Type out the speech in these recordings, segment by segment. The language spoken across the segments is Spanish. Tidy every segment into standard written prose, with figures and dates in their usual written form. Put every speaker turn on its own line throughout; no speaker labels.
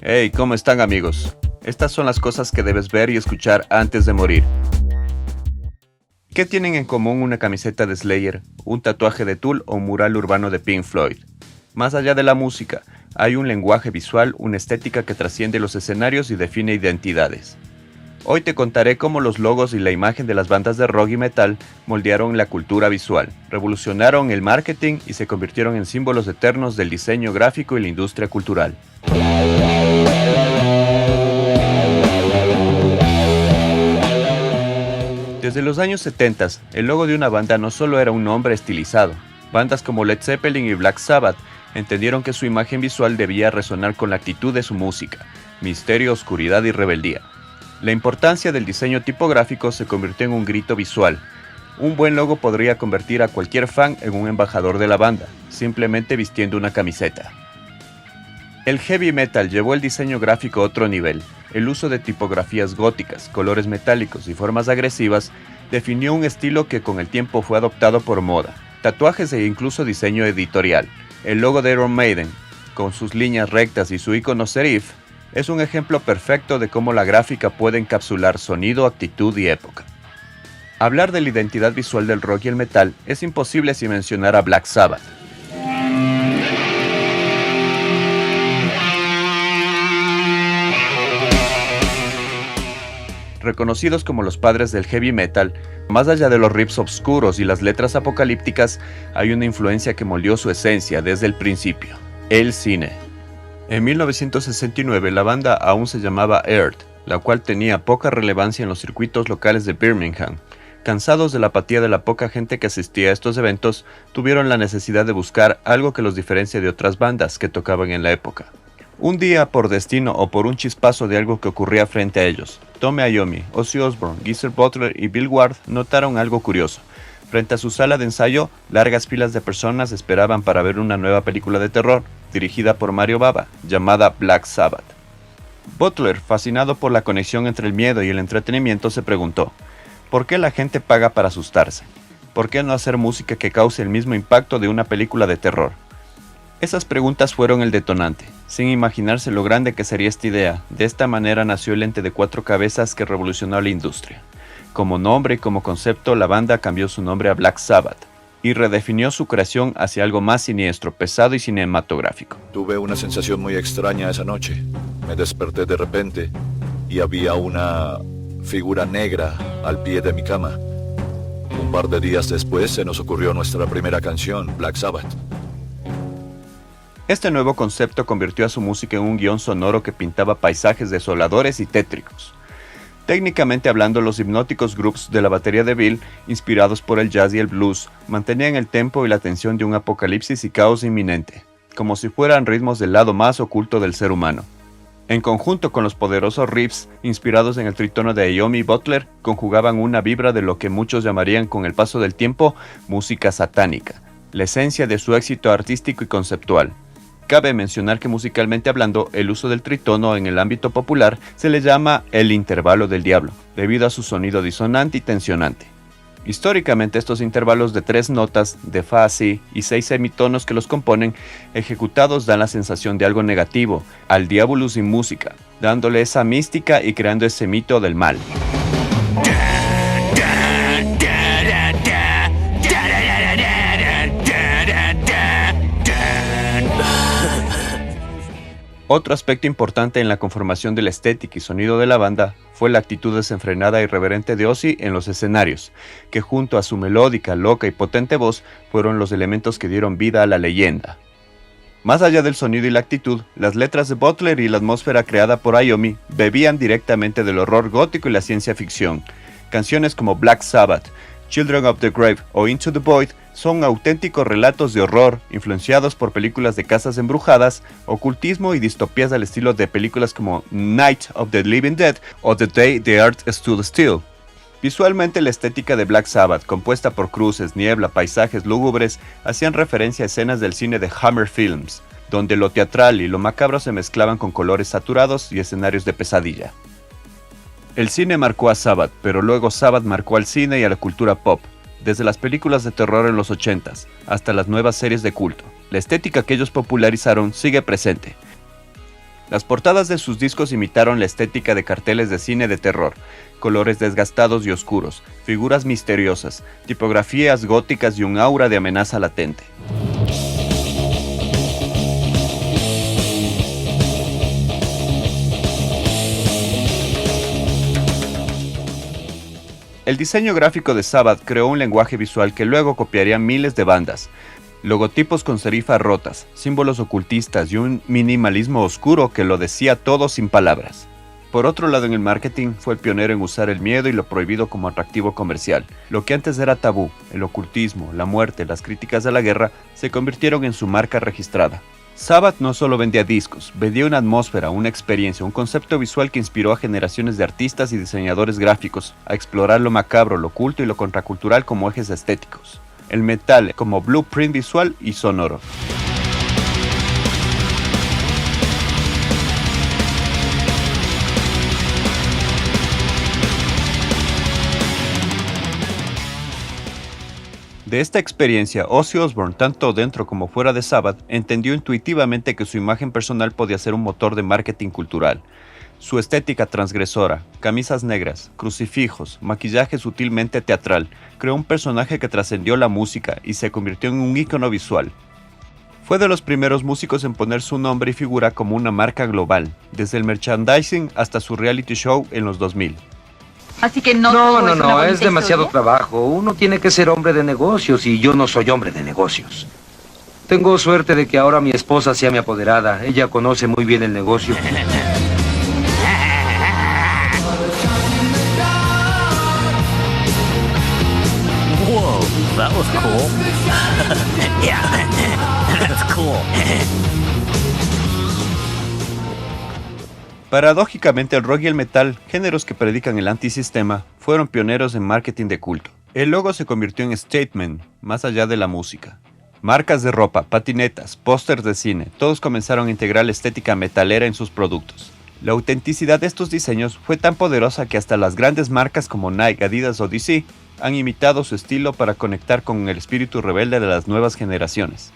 Hey, ¿cómo están amigos? Estas son las cosas que debes ver y escuchar antes de morir. ¿Qué tienen en común una camiseta de Slayer, un tatuaje de Tool o un mural urbano de Pink Floyd? Más allá de la música, hay un lenguaje visual, una estética que trasciende los escenarios y define identidades. Hoy te contaré cómo los logos y la imagen de las bandas de rock y metal moldearon la cultura visual, revolucionaron el marketing y se convirtieron en símbolos eternos del diseño gráfico y la industria cultural. Desde los años 70, el logo de una banda no solo era un nombre estilizado. Bandas como Led Zeppelin y Black Sabbath entendieron que su imagen visual debía resonar con la actitud de su música, misterio, oscuridad y rebeldía. La importancia del diseño tipográfico se convirtió en un grito visual. Un buen logo podría convertir a cualquier fan en un embajador de la banda, simplemente vistiendo una camiseta. El heavy metal llevó el diseño gráfico a otro nivel. El uso de tipografías góticas, colores metálicos y formas agresivas definió un estilo que con el tiempo fue adoptado por moda, tatuajes e incluso diseño editorial. El logo de Iron Maiden, con sus líneas rectas y su icono serif, es un ejemplo perfecto de cómo la gráfica puede encapsular sonido, actitud y época. Hablar de la identidad visual del rock y el metal es imposible sin mencionar a Black Sabbath. Reconocidos como los padres del heavy metal, más allá de los riffs oscuros y las letras apocalípticas, hay una influencia que moldeó su esencia desde el principio: el cine. En 1969 la banda aún se llamaba Earth, la cual tenía poca relevancia en los circuitos locales de Birmingham. Cansados de la apatía de la poca gente que asistía a estos eventos, tuvieron la necesidad de buscar algo que los diferencie de otras bandas que tocaban en la época. Un día, por destino o por un chispazo de algo que ocurría frente a ellos, Tony Iommi, Ozzy Osbourne, Geezer Butler y Bill Ward notaron algo curioso. Frente a su sala de ensayo, largas filas de personas esperaban para ver una nueva película de terror, dirigida por Mario Bava, llamada Black Sabbath. Butler, fascinado por la conexión entre el miedo y el entretenimiento, se preguntó: ¿por qué la gente paga para asustarse? ¿Por qué no hacer música que cause el mismo impacto de una película de terror? Esas preguntas fueron el detonante, sin imaginarse lo grande que sería esta idea. De esta manera nació el ente de 4 cabezas que revolucionó la industria. Como nombre y como concepto, la banda cambió su nombre a Black Sabbath y redefinió su creación hacia algo más siniestro, pesado y cinematográfico.
Tuve una sensación muy extraña esa noche. Me desperté de repente y había una figura negra al pie de mi cama. Un par de días después se nos ocurrió nuestra primera canción, Black Sabbath.
Este nuevo concepto convirtió a su música en un guión sonoro que pintaba paisajes desoladores y tétricos. Técnicamente hablando, los hipnóticos grooves de la batería de Bill, inspirados por el jazz y el blues, mantenían el tempo y la tensión de un apocalipsis y caos inminente, como si fueran ritmos del lado más oculto del ser humano. En conjunto con los poderosos riffs, inspirados en el tritono de Iommi y Butler, conjugaban una vibra de lo que muchos llamarían con el paso del tiempo música satánica, la esencia de su éxito artístico y conceptual. Cabe mencionar que musicalmente hablando, el uso del tritono en el ámbito popular se le llama el intervalo del diablo, debido a su sonido disonante y tensionante. Históricamente, estos intervalos de 3 notas, de fa a si y 6 semitonos que los componen, ejecutados dan la sensación de algo negativo, al diablo sin música, dándole esa mística y creando ese mito del mal. Otro aspecto importante en la conformación de la estética y sonido de la banda fue la actitud desenfrenada e irreverente de Ozzy en los escenarios, que junto a su melódica, loca y potente voz fueron los elementos que dieron vida a la leyenda. Más allá del sonido y la actitud, las letras de Butler y la atmósfera creada por Iommi bebían directamente del horror gótico y la ciencia ficción. Canciones como Black Sabbath, Children of the Grave o Into the Void son auténticos relatos de horror influenciados por películas de casas embrujadas, ocultismo y distopías al estilo de películas como Night of the Living Dead o The Day the Earth Stood Still. Visualmente, la estética de Black Sabbath, compuesta por cruces, niebla, paisajes lúgubres, hacían referencia a escenas del cine de Hammer Films, donde lo teatral y lo macabro se mezclaban con colores saturados y escenarios de pesadilla. El cine marcó a Sabbath, pero luego Sabbath marcó al cine y a la cultura pop, desde las películas de terror en los 80s hasta las nuevas series de culto. La estética que ellos popularizaron sigue presente. Las portadas de sus discos imitaron la estética de carteles de cine de terror, colores desgastados y oscuros, figuras misteriosas, tipografías góticas y un aura de amenaza latente. El diseño gráfico de Sabbath creó un lenguaje visual que luego copiaría miles de bandas. Logotipos con serifas rotas, símbolos ocultistas y un minimalismo oscuro que lo decía todo sin palabras. Por otro lado, en el marketing fue el pionero en usar el miedo y lo prohibido como atractivo comercial. Lo que antes era tabú, el ocultismo, la muerte, las críticas a la guerra, se convirtieron en su marca registrada. Sabbath no solo vendía discos, vendía una atmósfera, una experiencia, un concepto visual que inspiró a generaciones de artistas y diseñadores gráficos a explorar lo macabro, lo oculto y lo contracultural como ejes estéticos. El metal como blueprint visual y sonoro. De esta experiencia, Ozzy Osbourne, tanto dentro como fuera de Sabbath, entendió intuitivamente que su imagen personal podía ser un motor de marketing cultural. Su estética transgresora, camisas negras, crucifijos, maquillaje sutilmente teatral, creó un personaje que trascendió la música y se convirtió en un ícono visual. Fue de los primeros músicos en poner su nombre y figura como una marca global, desde el merchandising hasta su reality show en los 2000.
Así que no, es demasiado trabajo. Uno tiene que ser hombre de negocios y yo no soy hombre de negocios. Tengo suerte de que ahora mi esposa sea mi apoderada. Ella conoce muy bien el negocio.
Whoa, that was cool. Yeah, that's cool.
Paradójicamente, el rock y el metal, géneros que predican el antisistema, fueron pioneros en marketing de culto. El logo se convirtió en statement, más allá de la música. Marcas de ropa, patinetas, pósters de cine, todos comenzaron a integrar la estética metalera en sus productos. La autenticidad de estos diseños fue tan poderosa que hasta las grandes marcas como Nike, Adidas o DC han imitado su estilo para conectar con el espíritu rebelde de las nuevas generaciones.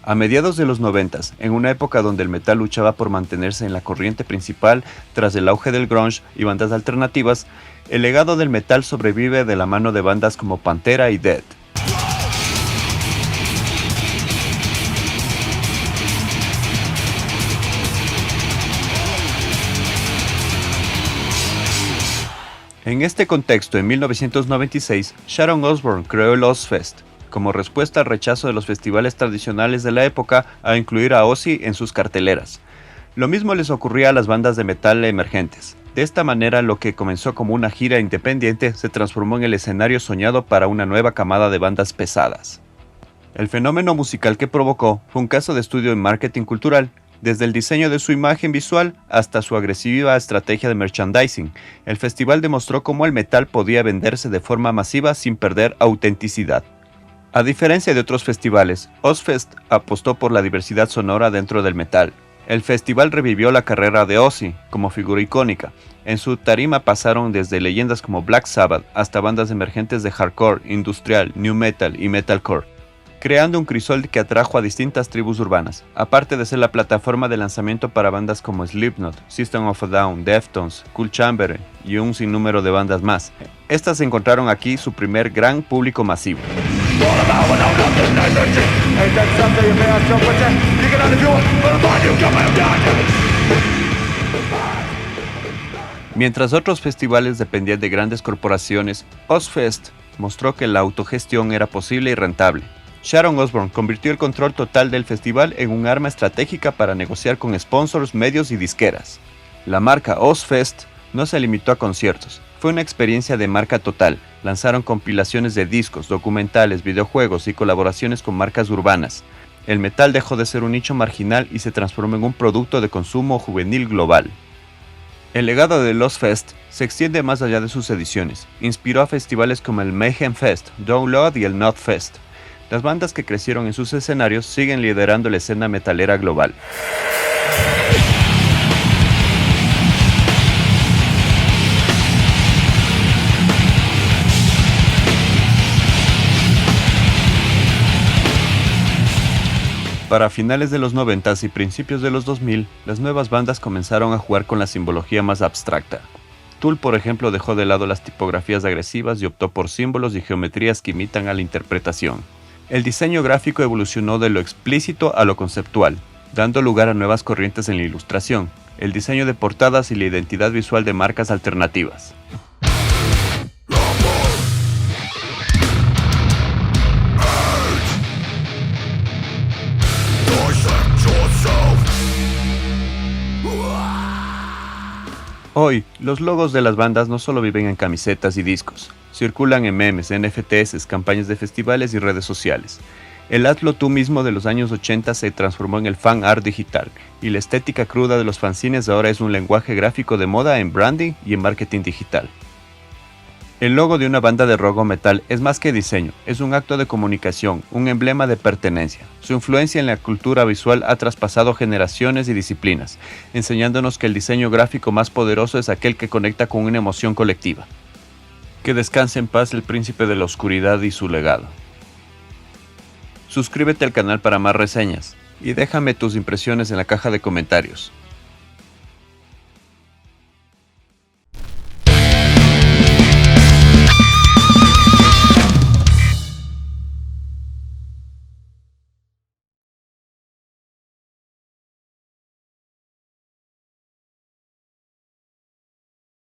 A mediados de los 90, en una época donde el metal luchaba por mantenerse en la corriente principal tras el auge del grunge y bandas alternativas, el legado del metal sobrevive de la mano de bandas como Pantera y Dead. En este contexto, en 1996, Sharon Osbourne creó el Ozzfest, como respuesta al rechazo de los festivales tradicionales de la época a incluir a Ozzy en sus carteleras. Lo mismo les ocurría a las bandas de metal emergentes. De esta manera, lo que comenzó como una gira independiente se transformó en el escenario soñado para una nueva camada de bandas pesadas. El fenómeno musical que provocó fue un caso de estudio en marketing cultural, desde el diseño de su imagen visual hasta su agresiva estrategia de merchandising. El festival demostró cómo el metal podía venderse de forma masiva sin perder autenticidad. A diferencia de otros festivales, Ozzfest apostó por la diversidad sonora dentro del metal. El festival revivió la carrera de Ozzy como figura icónica. En su tarima pasaron desde leyendas como Black Sabbath hasta bandas emergentes de hardcore, industrial, new metal y metalcore, creando un crisol que atrajo a distintas tribus urbanas, aparte de ser la plataforma de lanzamiento para bandas como Slipknot, System of a Down, Deftones, Cool Chamber y un sinnúmero de bandas más. Estas encontraron aquí su primer gran público masivo. Mientras otros festivales dependían de grandes corporaciones, Ozzfest mostró que la autogestión era posible y rentable. Sharon Osbourne convirtió el control total del festival en un arma estratégica para negociar con sponsors, medios y disqueras. La marca Ozzfest no se limitó a conciertos, fue una experiencia de marca total. Lanzaron compilaciones de discos, documentales, videojuegos y colaboraciones con marcas urbanas. El metal dejó de ser un nicho marginal y se transformó en un producto de consumo juvenil global. El legado del Ozzfest se extiende más allá de sus ediciones. Inspiró a festivales como el Mayhem Fest, Download y el Knotfest. Las bandas que crecieron en sus escenarios siguen liderando la escena metalera global. Para finales de los 90 y principios de los 2000, las nuevas bandas comenzaron a jugar con la simbología más abstracta. Tool, por ejemplo, dejó de lado las tipografías agresivas y optó por símbolos y geometrías que imitan a la interpretación. El diseño gráfico evolucionó de lo explícito a lo conceptual, dando lugar a nuevas corrientes en la ilustración, el diseño de portadas y la identidad visual de marcas alternativas. Hoy, los logos de las bandas no solo viven en camisetas y discos, circulan en memes, NFTs, campañas de festivales y redes sociales. El hazlo tú mismo de los años 80 se transformó en el fan art digital, y la estética cruda de los fanzines ahora es un lenguaje gráfico de moda en branding y en marketing digital. El logo de una banda de rock o metal es más que diseño, es un acto de comunicación, un emblema de pertenencia. Su influencia en la cultura visual ha traspasado generaciones y disciplinas, enseñándonos que el diseño gráfico más poderoso es aquel que conecta con una emoción colectiva. Que descanse en paz el príncipe de la oscuridad y su legado. Suscríbete al canal para más reseñas, y déjame tus impresiones en la caja de comentarios.